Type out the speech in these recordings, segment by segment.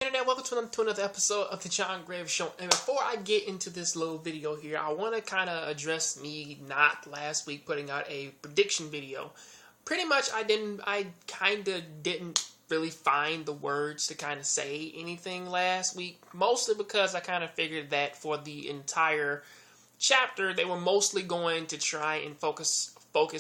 Internet, welcome to another episode of the John Graves Show. And before I get into this little video here, I want to kind of address me not last week putting out a prediction video. Pretty much, I kind of didn't really find the words to kind of say anything last week, mostly because I kind of figured that for the entire chapter, they were mostly going to try and focus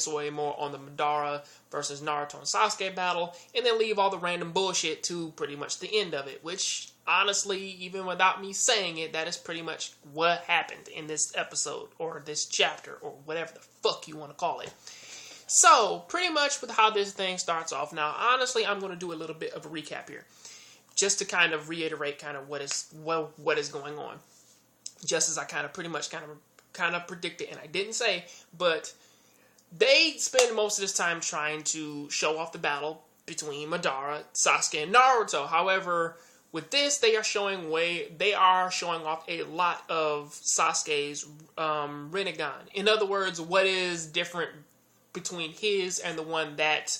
way more on the Madara versus Naruto and Sasuke battle, and then leave all the random bullshit to pretty much the end of it, which, honestly, even without me saying it, that is pretty much what happened in this episode, or this chapter, or whatever the fuck you want to call it. So, pretty much with how this thing starts off. Now, honestly, I'm going to do a little bit of a recap here, just to kind of reiterate kind of what is going on, just as I kind of predicted, and I didn't say, but they spend most of this time trying to show off the battle between Madara, Sasuke, and Naruto. However, with this, they are showing off a lot of Sasuke's Rinnegan. In other words, what is different between his and the one that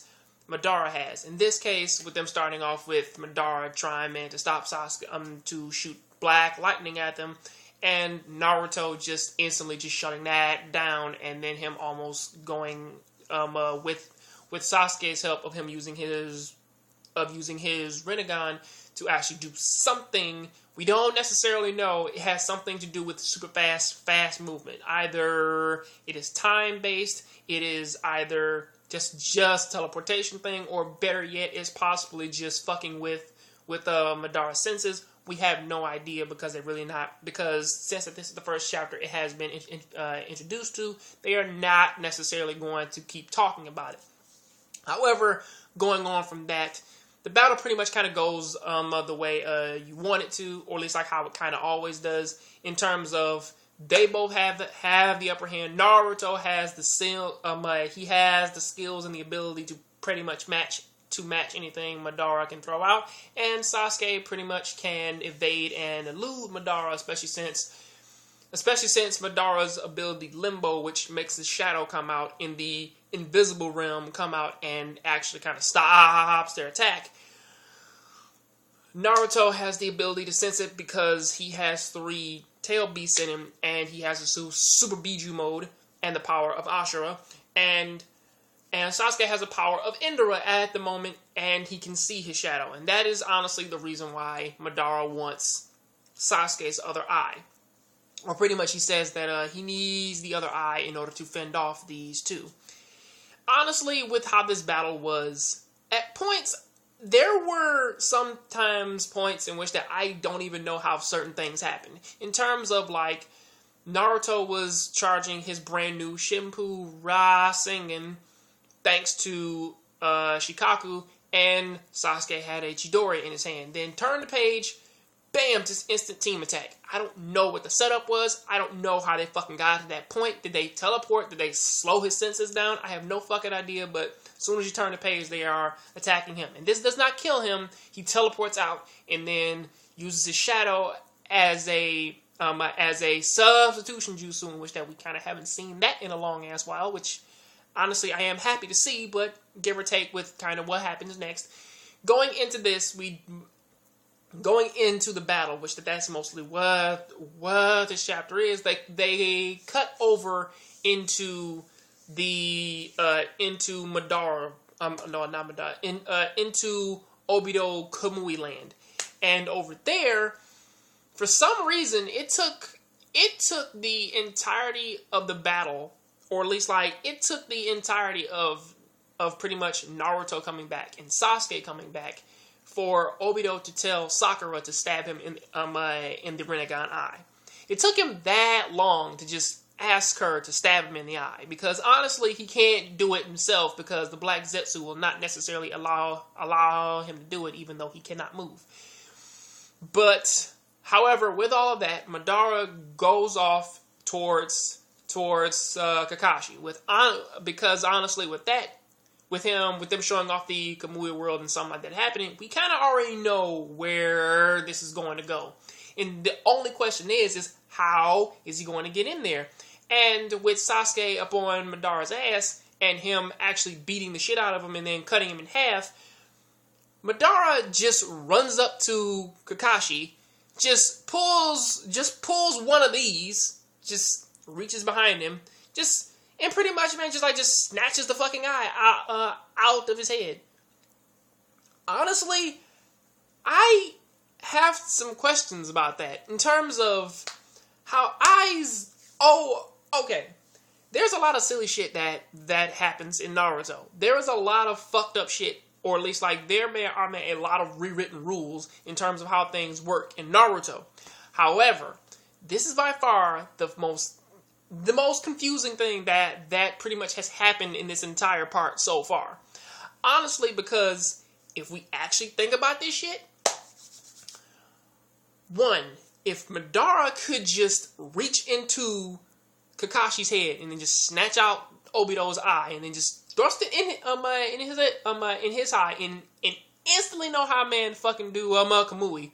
Madara has. In this case, with them starting off with Madara trying to stop Sasuke to shoot black lightning at them, and Naruto just instantly just shutting that down, and then him almost going with Sasuke's help of him using his Rinnegan to actually do something we don't necessarily know. It has something to do with super fast movement. Either it is time based, it is either just teleportation thing, or better yet, it's possibly just fucking with Madara's senses. We have no idea because since this is the first chapter it has been introduced to, they are not necessarily going to keep talking about it. However, going on from that, the battle pretty much kind of goes the way you want it to, or at least like how it kind of always does, in terms of they both have the upper hand. Naruto has the skills and the ability to pretty much match anything Madara can throw out, and Sasuke pretty much can evade and elude Madara, especially since Madara's ability Limbo, which makes the shadow come out in the invisible realm, come out and actually kind of stops their attack. Naruto has the ability to sense it because he has 3 tail beasts in him, and he has a super Biju mode and the power of Ashura, and Sasuke has the power of Indra at the moment, and he can see his shadow. And that is honestly the reason why Madara wants Sasuke's other eye. Or pretty much he says that he needs the other eye in order to fend off these two. Honestly, with how this battle was, at points, there were sometimes points in which that I don't even know how certain things happened. In terms of, like, Naruto was charging his brand new Shimpu Rasengan, thanks to Shikaku, and Sasuke had a Chidori in his hand. Then turn the page, bam, just instant team attack. I don't know what the setup was. I don't know how they fucking got to that point. Did they teleport? Did they slow his senses down? I have no fucking idea, but as soon as you turn the page, they are attacking him. And this does not kill him. He teleports out and then uses his shadow as a substitution jutsu, in which that we kind of haven't seen that in a long ass while, which honestly, I am happy to see, but give or take with kind of what happens next. Going into the battle, which that's mostly what this chapter is. They cut over into into Madara, into Obito Kamui land, and over there, for some reason, it took the entirety of the battle. Or at least, like, it took the entirety of pretty much Naruto coming back and Sasuke coming back for Obito to tell Sakura to stab him in the Rinnegan eye. It took him that long to just ask her to stab him in the eye, because honestly, he can't do it himself because the Black Zetsu will not necessarily allow him to do it, even though he cannot move. But, however, with all of that, Madara goes off towards Kakashi, because honestly, with them showing off the Kamui world and something like that happening, we kind of already know where this is going to go. And the only question is how is he going to get in there? And with Sasuke up on Madara's ass and him actually beating the shit out of him and then cutting him in half, Madara just runs up to Kakashi, just pulls one of these, just reaches behind him, and pretty much, man, just snatches the fucking eye out of his head. Honestly, I have some questions about that in terms of how eyes. Oh, okay. There's a lot of silly shit that happens in Naruto. There is a lot of fucked up shit, or at least like there are a lot of rewritten rules in terms of how things work in Naruto. However, this is by far the most confusing thing that pretty much has happened in this entire part so far. Honestly, because if we actually think about this shit, one, if Madara could just reach into Kakashi's head and then just snatch out Obito's eye and then just thrust it in his eye and instantly know how man fucking do Kamui,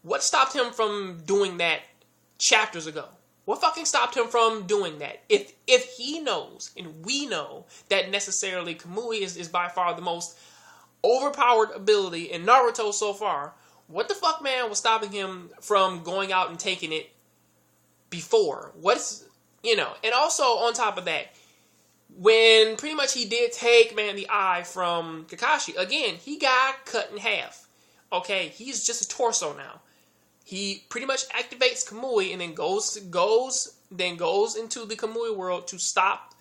what stopped him from doing that chapters ago? What fucking stopped him from doing that? If he knows, and we know, that necessarily Kamui is by far the most overpowered ability in Naruto so far, what the fuck, man, was stopping him from going out and taking it before? And also on top of that, when pretty much he did take, man, the eye from Kakashi, again, he got cut in half. Okay, he's just a torso now. He pretty much activates Kamui and then goes into the Kamui world to stop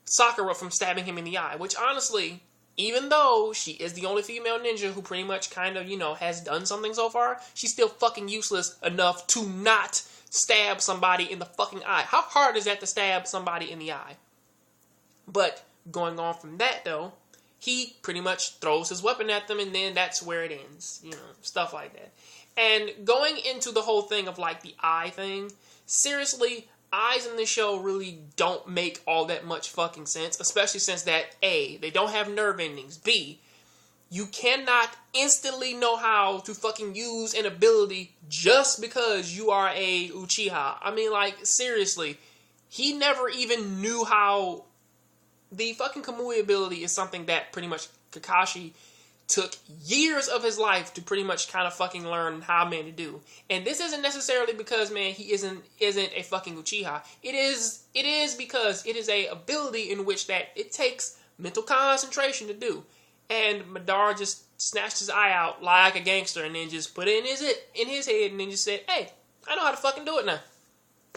Sakura from stabbing him in the eye. Which honestly, even though she is the only female ninja who pretty much kind of, has done something so far, she's still fucking useless enough to not stab somebody in the fucking eye. How hard is that to stab somebody in the eye? But going on from that though, he pretty much throws his weapon at them and then that's where it ends. Stuff like that. And going into the whole thing of like the eye thing, seriously, eyes in the show really don't make all that much fucking sense, especially since that A, they don't have nerve endings, B, you cannot instantly know how to fucking use an ability just because you are a Uchiha. I mean, like, seriously, he never even knew how. The fucking Kamui ability is something that pretty much Kakashi took years of his life to pretty much kind of fucking learn how man to do. And this isn't necessarily because, man, he isn't a fucking Uchiha. It is because it is a ability in which that it takes mental concentration to do. And Madara just snatched his eye out like a gangster and then just put it in his head and then just said, hey, I know how to fucking do it now.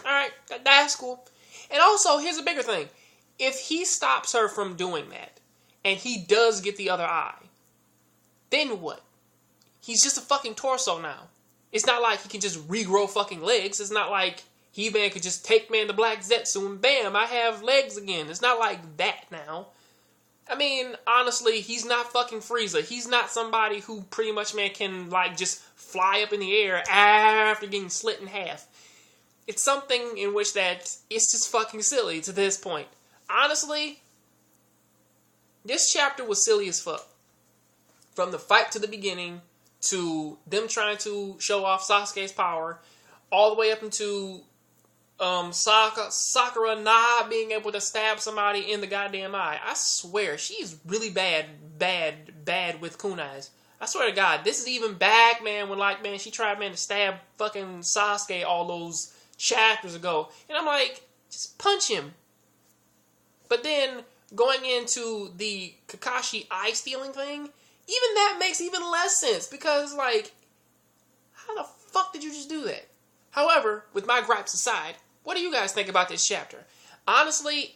Alright, that's cool. And also, here's a bigger thing. If he stops her from doing that, and he does get the other eye, then what? He's just a fucking torso now. It's not like he can just regrow fucking legs. It's not like He-Man could just take man the Black Zetsu and bam, I have legs again. It's not like that now. I mean, honestly, he's not fucking Frieza. He's not somebody who pretty much, man, can, like, just fly up in the air after getting slit in half. It's something in which that it's just fucking silly to this point. Honestly, this chapter was silly as fuck. From the fight to the beginning, to them trying to show off Sasuke's power, all the way up into Sakura not being able to stab somebody in the goddamn eye. I swear, she's really bad with kunais. I swear to God, this is even back, man, when, like, man, she tried, man, to stab fucking Sasuke all those chapters ago. And I'm like, just punch him. But then, going into the Kakashi eye-stealing thing, even that makes even less sense. Because, like, how the fuck did you just do that? However, with my gripes aside, what do you guys think about this chapter? Honestly,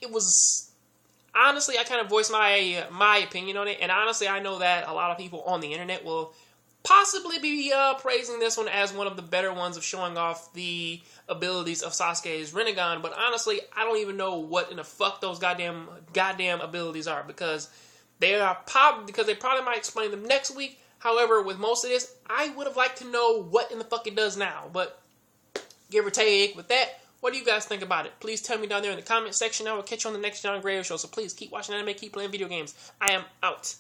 I kind of voiced my opinion on it. And honestly, I know that a lot of people on the internet will possibly be praising this one as one of the better ones of showing off the abilities of Sasuke's Rinnegan, but honestly, I don't even know what in the fuck those goddamn abilities are, because they probably might explain them next week. However, with most of this, I would have liked to know what in the fuck it does now, but give or take with that, what do you guys think about it? Please tell me down there in the comment section. I will catch you on the next John Grave Show, so please keep watching anime, keep playing video games. I am out.